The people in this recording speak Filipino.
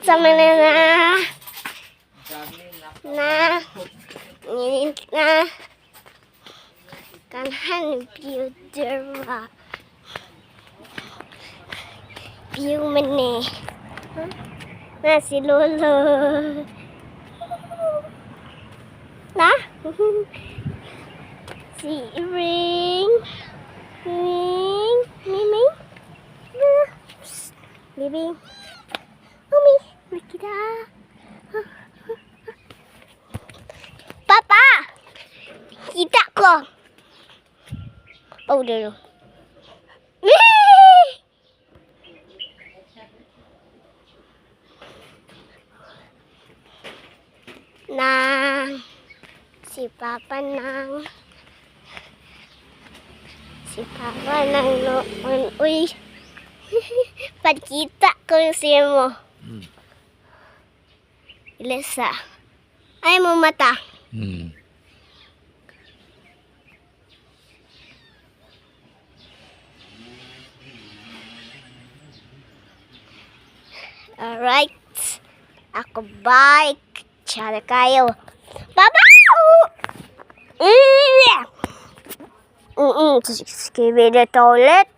sa mga na kanhan beautiful view mani na si Lolo na si Ring Mimi Bibi Mami kita Papa kita ko oh dulu nang si Papa nang noon uy pagkita ko siya mo Ilesa ay mo mata alright ako bike tsara kayo Papa Skibidi toilet